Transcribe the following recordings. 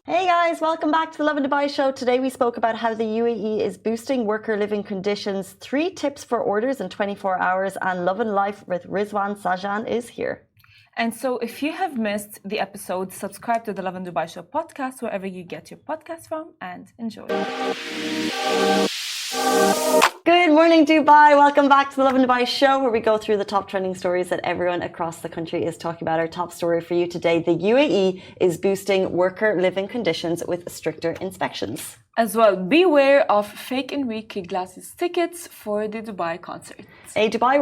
Hey guys, welcome back to the Lovin Dubai show. Today we spoke about how the UAE is boosting worker living conditions, 3 tips for orders in 24 hours, and Lovin Life with Rizwan Sajan is here. And so if you have missed the episode, subscribe to the Lovin Dubai show podcast wherever you get your podcast from and enjoy. Good morning, Dubai. Welcome back to the Lovin Dubai show, where we go through the top trending stories that everyone across the country is talking about. Our top story for you today: the UAE is boosting worker living conditions with stricter inspections. As well, beware of fake Enrique Iglesias tickets for the Dubai concert. A Dubai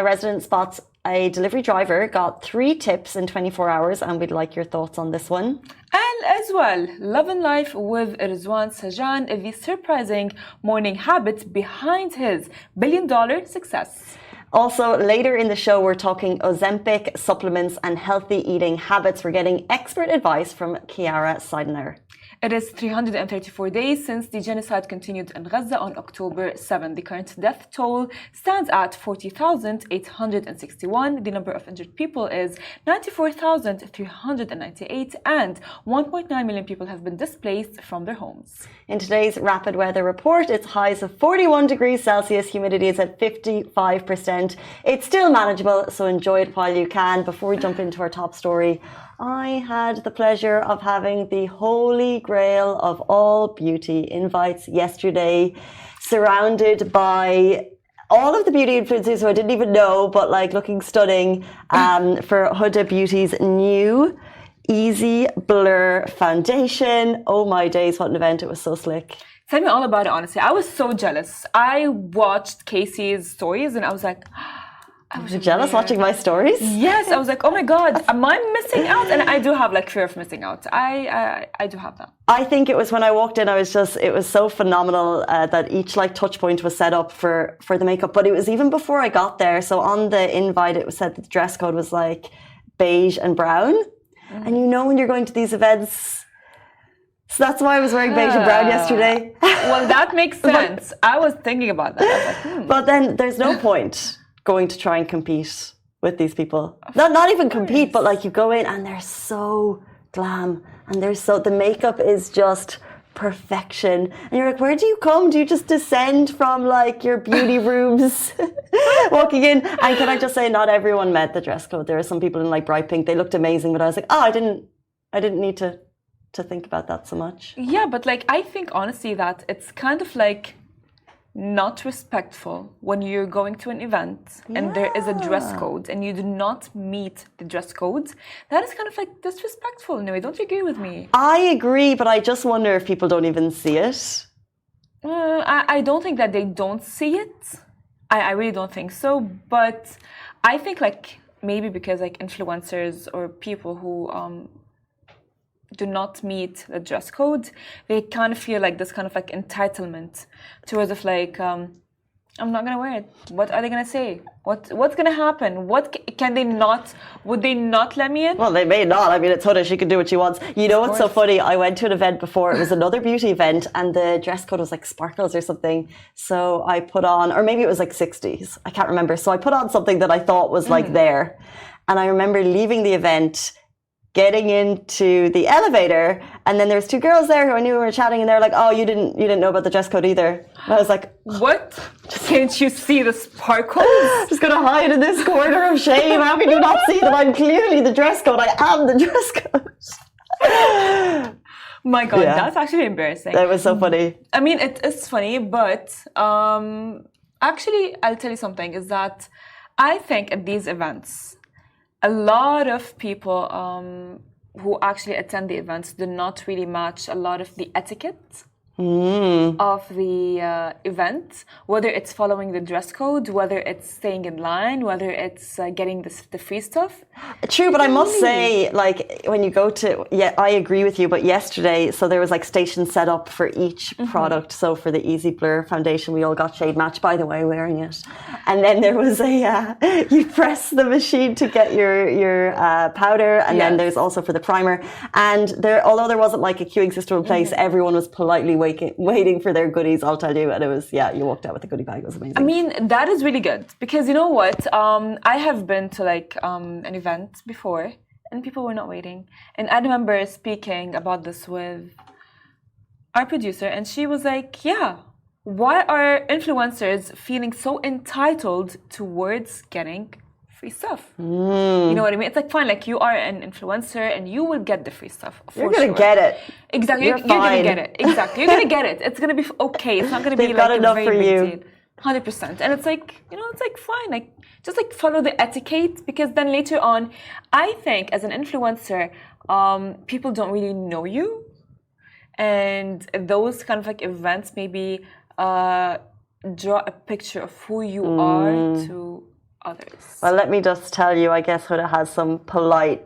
resident spots a delivery driver got 3 tips in 24 hours, and we'd like your thoughts on this one. And as well, Lovin Life with Rizwan Sajan, the surprising morning habits behind his billion-dollar success. Also, later in the show, we're talking Ozempic, supplements, and healthy eating habits. We're getting expert advice from Chiara Seidner. It is 334 days since the genocide continued in Gaza on October 7. The current death toll stands at 40,861. The number of injured people is 94,398, and 1.9 million people have been displaced from their homes. In today's rapid weather report, it's highs of 41 degrees Celsius, humidity is at 55%. It's still manageable, so enjoy it while you can. Before we jump into our top story, I had the pleasure of having the holy grail of all beauty invites yesterday, surrounded by all of the beauty influencers who I didn't even know, but like looking stunning, for Huda Beauty's new Easy Blur foundation. Oh my days, what an event. It was so slick. Tell me all about it, honestly. I was so jealous. I watched Casey's stories and I was like, I was jealous watching my stories. Yes, I was like, oh my God, am I missing out? And I do have like fear of missing out. I do have that. I think it was when I walked in, it was so phenomenal that each like touch point was set up for the makeup. But it was even before I got there. So on the invite, it was said that the dress code was like beige and brown. And you know when you're going to these events, so that's why I was wearing beige and brown yesterday. Well, that makes sense. I was thinking about that. I was like, But then there's no point going to try and compete with these people. Not even compete, but like you go in and they're so glam and the makeup is just perfection. And you're like, where do you come? Do you just descend from like your beauty rooms walking in? And can I just say, not everyone met the dress code. There are some people in like bright pink. They looked amazing, but I was like, I didn't need to think about that so much. Yeah, but like I think honestly that it's kind of like not respectful when you're going to an event and there is a dress code and you do not meet the dress code. That is kind of like disrespectful in a way. Don't you agree with me? I agree, but I just wonder if people don't even see it. I don't think that they don't see it. I really don't think so. But I think like maybe because like influencers or people who do not meet the dress code, they kind of feel like this kind of like entitlement towards of like, I'm not gonna wear it. What are they gonna say? What's gonna happen? Would they not let me in? Well, they may not. I mean, it's Huda. She can do what she wants. You know what's so funny? I went to an event before. It was another beauty event, and the dress code was like sparkles or something. So I put on, or maybe it was like 60s. I can't remember. So I put on something that I thought was like there. And I remember leaving the event, getting into the elevator, and then there was 2 girls there who I knew were chatting, and they're like, "Oh, you didn't know about the dress code either." And I was like, "What? Can't you see the sparkles?" Just gonna hide in this corner of shame. How can you not see that I'm clearly the dress code? I am the dress code. My God, that's actually embarrassing. That was so funny. I mean, it is funny, but actually, I'll tell you something. Is that I think at these events, a lot of people who actually attend the events do not really match a lot of the etiquette of the event, whether it's following the dress code, whether it's staying in line, whether it's getting the free stuff. True, but I must say, like, when you go to, I agree with you, but yesterday, so there was like stations set up for each product. So for the Easy Blur foundation, we all got shade match, by the way, wearing it. And then there was you press the machine to get your powder, and then there's also for the primer. And although there wasn't like a queuing system in place, everyone was politely waiting for their goodies, I'll tell you. And it was, you walked out with the goodie bag. It was amazing. I mean, that is really good because you know what? I have been to like an event before, and people were not waiting. And I remember speaking about this with our producer, and she was like, yeah, why are influencers feeling so entitled towards getting free stuff? You know what I mean? It's like, fine, like you are an influencer and you will get the free stuff. You're going to get it. Exactly. You're going to get it. Exactly. You're going to get it. It's going to be okay. It's not going to be like a very big deal. 100%. And it's like, you know, it's like fine, like just like follow the etiquette, because then later on, I think as an influencer, people don't really know you. And those kind of like events maybe draw a picture of who you are to others. Well, let me just tell you, I guess Huda has some polite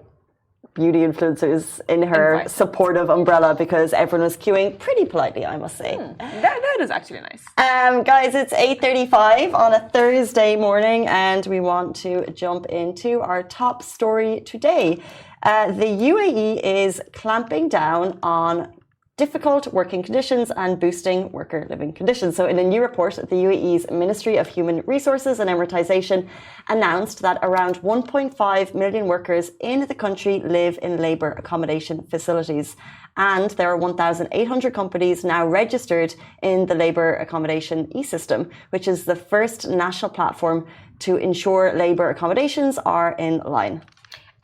beauty influencers in her supportive umbrella, because everyone was queuing pretty politely, I must say. That is actually nice. Guys, it's 8:35 on a Thursday morning, and we want to jump into our top story today. The UAE is clamping down on difficult working conditions and boosting worker living conditions. So in a new report, the UAE's Ministry of Human Resources and Amortization announced that around 1.5 million workers in the country live in labour accommodation facilities. And there are 1,800 companies now registered in the labour accommodation e-system, which is the first national platform to ensure labour accommodations are in line.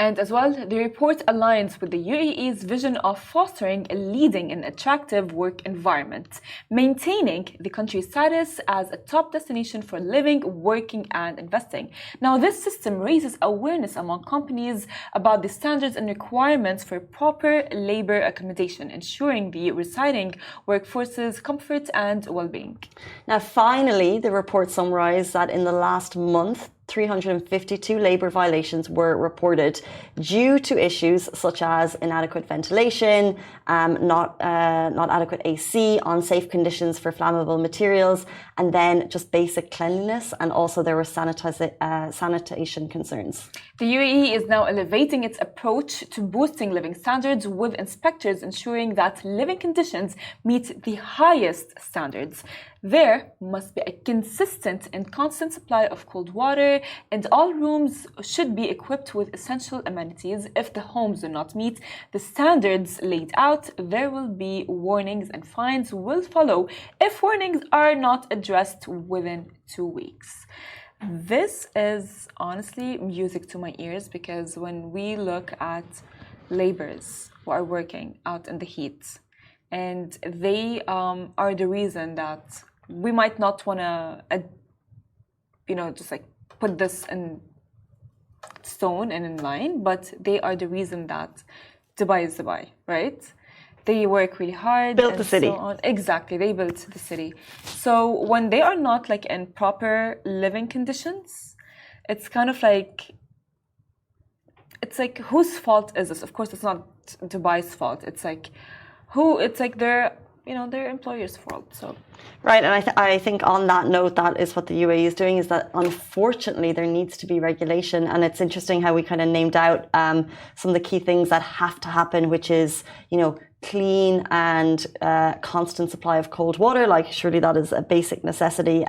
And as well, the report aligns with the UAE's vision of fostering a leading and attractive work environment, maintaining the country's status as a top destination for living, working, and investing. Now, this system raises awareness among companies about the standards and requirements for proper labor accommodation, ensuring the residing workforce's comfort and well-being. Now, finally, the report summarized that in the last month, 352 labour violations were reported due to issues such as inadequate ventilation, not adequate AC, unsafe conditions for flammable materials, and then just basic cleanliness, and also there were sanitation concerns. The UAE is now elevating its approach to boosting living standards, with inspectors ensuring that living conditions meet the highest standards. There must be a consistent and constant supply of cold water, and all rooms should be equipped with essential amenities. If the homes do not meet the standards laid out, there will be warnings, and fines will follow if warnings are not addressed within 2 weeks. This is honestly music to my ears, because when we look at laborers who are working out in the heat, and they are the reason that we might not want to, just like put this in stone and in line, but they are the reason that Dubai is Dubai, right? They work really hard. Built the city. So exactly, they built the city. So when they are not like in proper living conditions, it's kind of like, it's like, whose fault is this? Of course, it's not Dubai's fault. It's like, their employer's fault. So right, and I think on that note, that is what the UAE is doing, is that unfortunately there needs to be regulation. And it's interesting how we kind of named out some of the key things that have to happen, which is, clean and constant supply of cold water. Like, surely that is a basic necessity.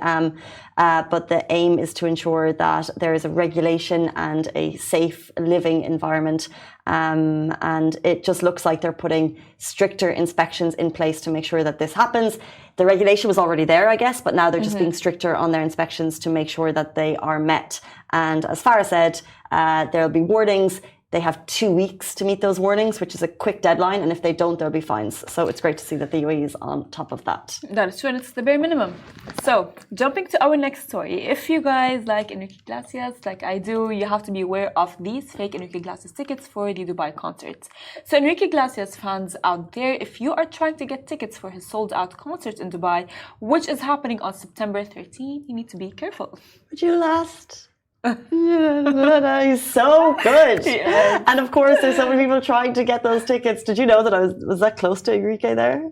But the aim is to ensure that there is a regulation and a safe living environment. And it just looks like they're putting stricter inspections in place to make sure that this happens. The regulation was already there, I guess, but now they're just being stricter on their inspections to make sure that they are met. And as Farah said, there'll be warnings. They have 2 weeks to meet those warnings, which is a quick deadline. And if they don't, there'll be fines. So it's great to see that the UAE is on top of that. That is true, and it's the bare minimum. So jumping to our next story. If you guys like Enrique Iglesias, like I do, you have to be aware of these fake Enrique Iglesias tickets for the Dubai concert. So Enrique Iglesias fans out there, if you are trying to get tickets for his sold-out concert in Dubai, which is happening on September 13, you need to be careful. Would you last? He's so good. Yes. And of course, there's so many people trying to get those tickets. Did you know that I was that close to Enrique there?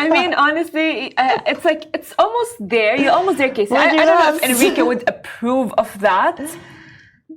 I mean, honestly, it's like, it's almost there. You're almost there, Casey. I don't know if Enrique would approve of that.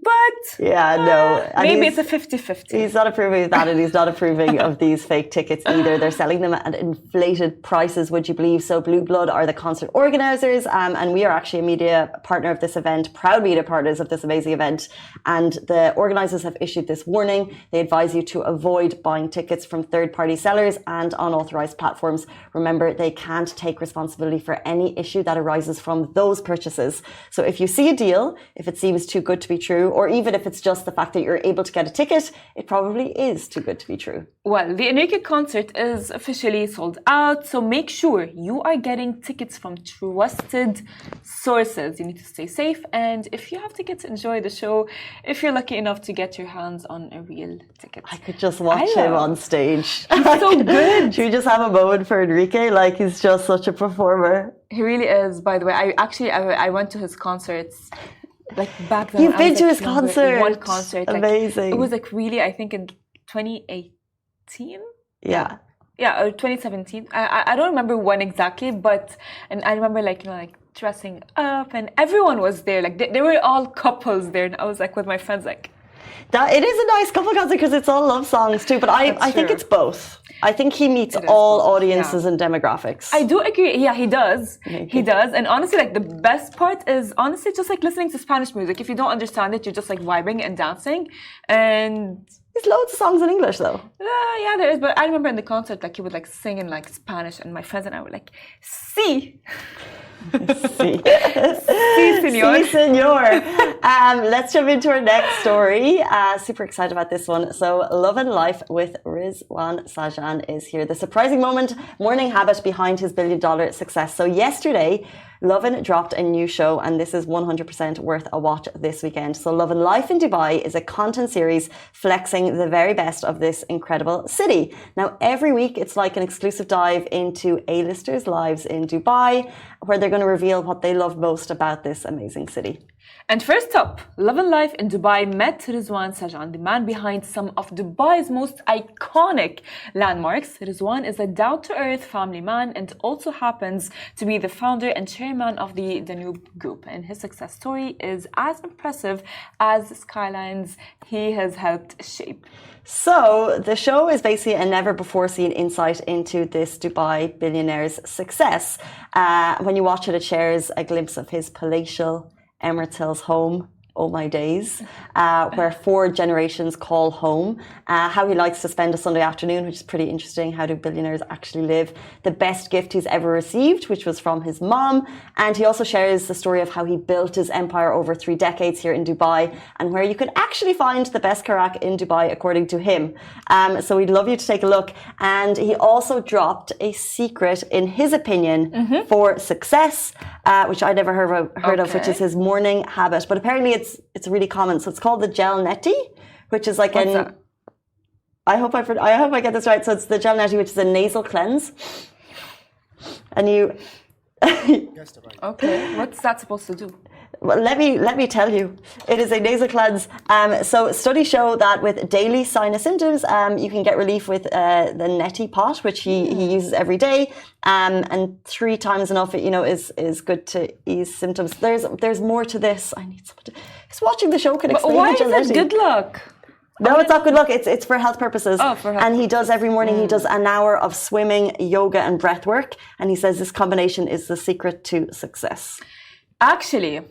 but no. And maybe it's a 50-50. He's not approving of that, and he's not approving of these fake tickets either. They're selling them at inflated prices, would you believe? So Blue Blood are the concert organisers, and we are actually a media partner of this event, proud media partners of this amazing event. And the organisers have issued this warning. They advise you to avoid buying tickets from third-party sellers and unauthorised platforms. Remember, they can't take responsibility for any issue that arises from those purchases. So if you see a deal, if it seems too good to be true, or even if it's just the fact that you're able to get a ticket, it probably is too good to be true. Well, the Enrique concert is officially sold out, so make sure you are getting tickets from trusted sources. You need to stay safe, and if you have tickets, enjoy the show. If you're lucky enough to get your hands on a real ticket. I could just watch him on stage. He's so good. Should we just have a moment for Enrique? Like, he's just such a performer. He really is, by the way. I went to his concerts. Like back then, you've been to his concert. One concert, amazing. It was like really, I think in 2018. Yeah, or 2017. I don't remember when exactly, and I remember like dressing up, and everyone was there. Like they were all couples there, and I was like with my friends, like. That it is a nice couple concert because it's all love songs too. But I think it's both. I think he meets all audiences and demographics. I do agree. Yeah, he does. He does. And honestly, like the best part is honestly just like listening to Spanish music. If you don't understand it, you're just like vibing and dancing. And there's loads of songs in English though. Yeah, there is. But I remember in the concert, like he would like sing in like Spanish, and my friends and I were like, "Sí." Sí, senor. Sí, senor. Let's jump into our next story. Super excited about this one. So, Lovin Life with Rizwan Sajan is here. The surprising morning habit behind his $1 billion success. So, yesterday, Lovin dropped a new show, and this is 100% worth a watch this weekend. So, Lovin Life in Dubai is a content series flexing the very best of this incredible city. Now, every week, it's like an exclusive dive into A-listers' lives in Dubai, where they're going to reveal what they love most about this amazing city. And first up, Lovin Life in Dubai met Rizwan Sajan, the man behind some of Dubai's most iconic landmarks. Rizwan is a down-to-earth family man and also happens to be the founder and chairman of the Danube Group. And his success story is as impressive as the skylines he has helped shape. So, the show is basically a never-before-seen insight into this Dubai billionaire's success. When you watch it, it shares a glimpse of his palatial Emirates Hills home, oh my days, where 4 generations call home, how he likes to spend a Sunday afternoon, which is pretty interesting. How do billionaires actually live? The best gift he's ever received, which was from his mom. And he also shares the story of how he built his empire over 3 decades here in Dubai, and where you can actually find the best karak in Dubai, according to him. So we'd love you to take a look. And he also dropped a secret, in his opinion, for success, which I never heard of, which is his morning habit. But apparently it's really common. So it's called the gel neti, which is like I hope I get this right. So it's the gel neti, which is a nasal cleanse. And you Okay, what's that supposed to do? Well, let me tell you, it is a nasal cleanse. So studies show that with daily sinus symptoms, you can get relief with the neti pot, which he uses every day, and 3 times enough, is good to ease symptoms. There's more to this. I need someone to. Because watching the show can explain. But why is it good luck? No, it's not good luck. It's for health purposes. Oh, for health. And he does every morning. He does an hour of swimming, yoga, and breath work. And he says this combination is the secret to success. Actually,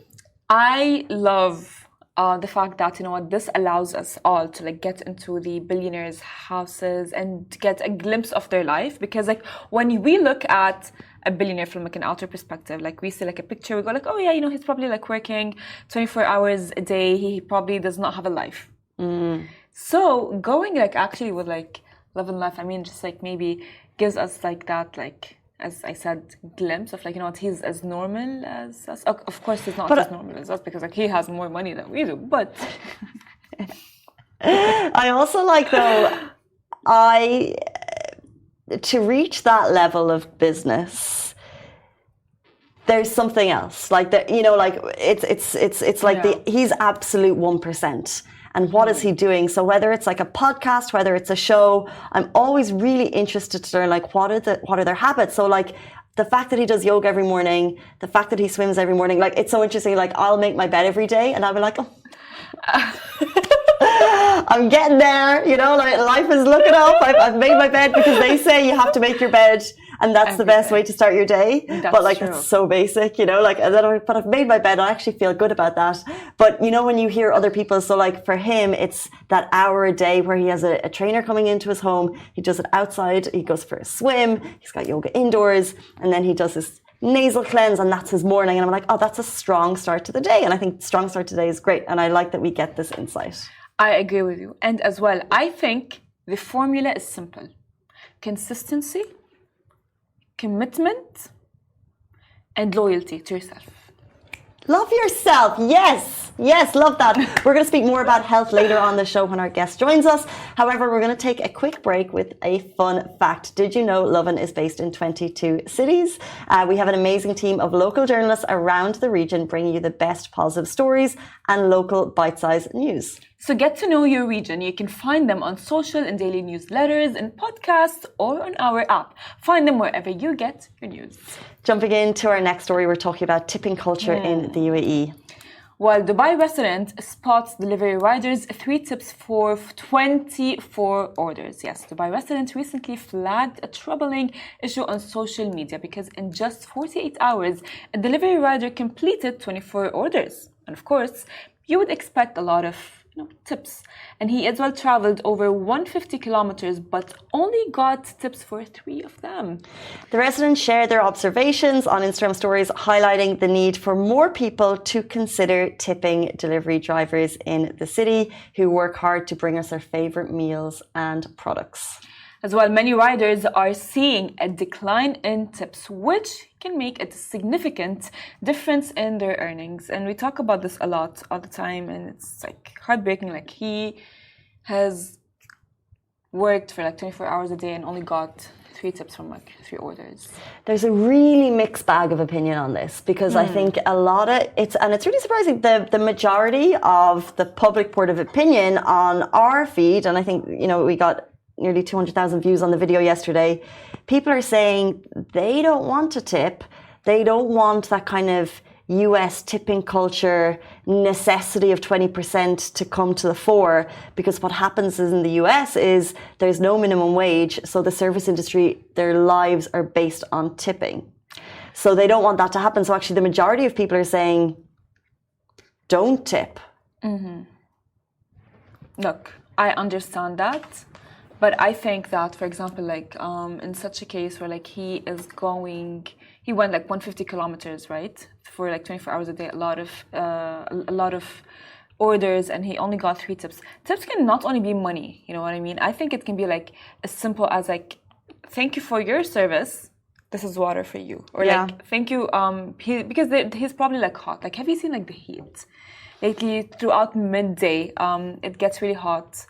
I love the fact that this allows us all to like get into the billionaires' houses and get a glimpse of their life. Because like when we look at a billionaire from like an outer perspective, like we see like a picture, we go like, oh yeah, he's probably like working 24 hours a day. He probably does not have a life. So going like actually with like Lovin Life, I mean, just like maybe gives us like that, like as I said, glimpse of like he's as normal as us. Of course, he's not as normal as us because like he has more money than we do. But I also like though, to reach that level of business, there's something else. Like that, like it's like he's absolute 1%. And what is he doing? So whether it's like a podcast, whether it's a show, I'm always really interested to learn like what are their habits. So like the fact that he does yoga every morning, the fact that he swims every morning, like it's so interesting. Like I'll make my bed every day, and I'll be like, oh, I'm getting there, you know, like life is looking up. I've made my bed because they say you have to make your bed and that's the best way to start your day. But like, it's so basic, you know, like, but I've made my bed. I actually feel good about that. But you know, when you hear other people, so like for him, it's that hour a day where he has a trainer coming into his home. He does it outside. He goes for a swim. He's got yoga indoors. And then he does his nasal cleanse and that's his morning. And I'm like, oh, that's a strong start to the day. And I think strong start to the day is great. And I like that we get this insight. I agree with you. And as well, I think the formula is simple. Consistency, commitment, and loyalty to yourself. Love yourself. Yes. Yes, love that. We're going to speak more about health later on the show when our guest joins us. However, we're going to take a quick break with a fun fact. Did you know Lovin is based in 22 cities? We have an amazing team of local journalists around the region bringing you the best positive stories and local bite-sized news. So get to know your region. You can find them on social and daily newsletters and podcasts or on our app. Find them wherever you get your news. Jumping into our next story, we're talking about tipping culture in the UAE. While Dubai resident spots delivery riders 3 tips for 24 orders. Yes, Dubai resident recently flagged a troubling issue on social media because in just 48 hours, a delivery rider completed 24 orders. And of course, you would expect a lot of tips. And he as well traveled over 150 kilometers, but only got tips for 3 of them. The residents shared their observations on Instagram stories, highlighting the need for more people to consider tipping delivery drivers in the city who work hard to bring us their favorite meals and products. As well, many riders are seeing a decline in tips, which can make a significant difference in their earnings. And we talk about this a lot all the time, and it's like heartbreaking. Like, he has worked for like 24 hours a day and only got 3 tips from like 3 orders. There's a really mixed bag of opinion on this because I think a lot of it's really surprising. The majority of the public port of opinion on our feed, and I think, we got nearly 200,000 views on the video yesterday. People are saying they don't want to tip. They don't want that kind of US tipping culture necessity of 20% to come to the fore, because what happens is in the US is there's no minimum wage. So the service industry, their lives are based on tipping. So they don't want that to happen. So actually the majority of people are saying, don't tip. Look, I understand that. But I think that, for example, like in such a case where like he went like 150 kilometers, right, for like 24 hours a day, a lot of orders, and he only got 3 tips. Tips can not only be money, you know what I mean? I think it can be like as simple as like, thank you for your service. This is water for you, or like thank you. Because he's probably like hot. Like, have you seen like the heat lately? Throughout midday, it gets really hot.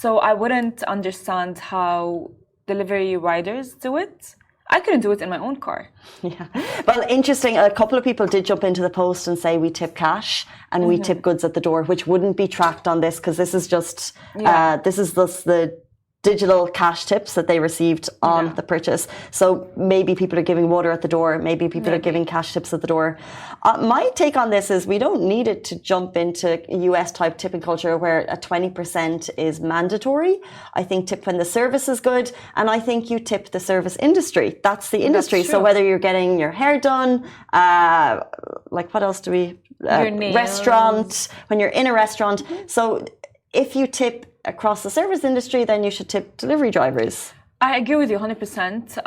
So I wouldn't understand how delivery riders do it. I couldn't do it in my own car. Yeah. Well, interesting. A couple of people did jump into the post and say we tip cash and we tip goods at the door, which wouldn't be tracked on this because this is just the digital cash tips that they received on the purchase. So maybe people are giving water at the door. Maybe people are giving cash tips at the door. My take on this is we don't need it to jump into US type tipping culture where a 20% is mandatory. I think tip when the service is good. And I think you tip the service industry. That's the industry. So whether you're getting your hair done, like what else do we, restaurant, when you're in a restaurant. So if you tip across the service industry, then you should tip delivery drivers. I agree with you 100%.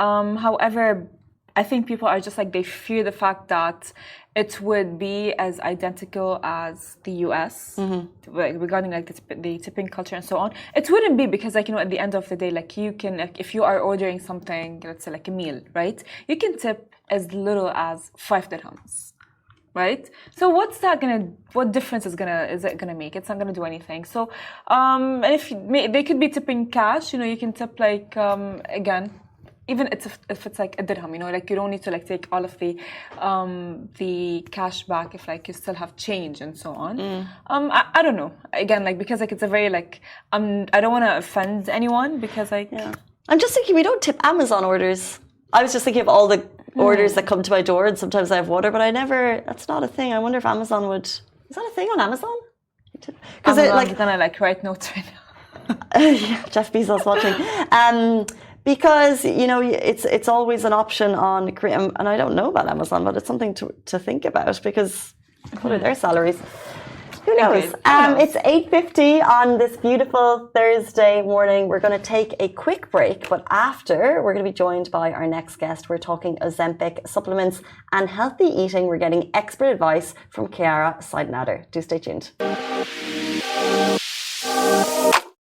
However, I think people are just like, they fear the fact that it would be as identical as the US regarding like the tipping culture and so on. It wouldn't be because like, at the end of the day, like you can, like, if you are ordering something, let's say like a meal, right? You can tip as little as 5 dirhams. Right? So what difference is it gonna make? It's not gonna do anything. So, and if they could be tipping cash, you can tip like, again, even if it's like a dirham, like you don't need to like take all of the cash back if like you still have change and so on. I don't know. Again, like, because like it's a very like, I don't want to offend anyone because like, I'm just thinking we don't tip Amazon orders. I was just thinking of all the orders that come to my door, and sometimes I have water, but that's not a thing. I wonder if Amazon is that a thing on Amazon? Because I'm gonna like write notes right now. yeah, Jeff Bezos watching. Because it's always an option on Korea, and I don't know about Amazon, but it's something to think about because what are their salaries? Who knows? It's 8:50 on this beautiful Thursday morning. We're going to take a quick break, but after, we're going to be joined by our next guest. We're talking Ozempic supplements and healthy eating. We're getting expert advice from Chiara Seidenader. Do stay tuned.